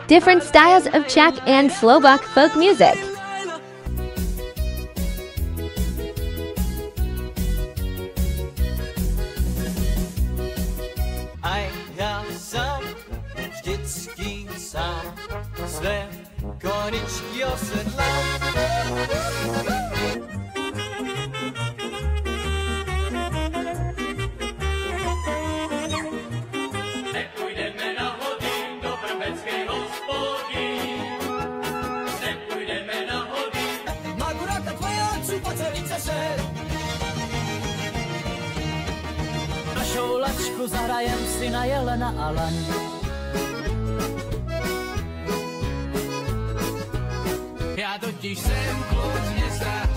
different styles of Czech and Slovak folk music. Aj ja sám, vždycky sám, své koničky osedlám. Nepůjdeme na hodin do brbecké hospody. Nepůjdeme na hodin. Maguraka tvoje čupa celice se. Našou lačku zahrajem si na jelena a laň. Já totiž jsem kluk z města,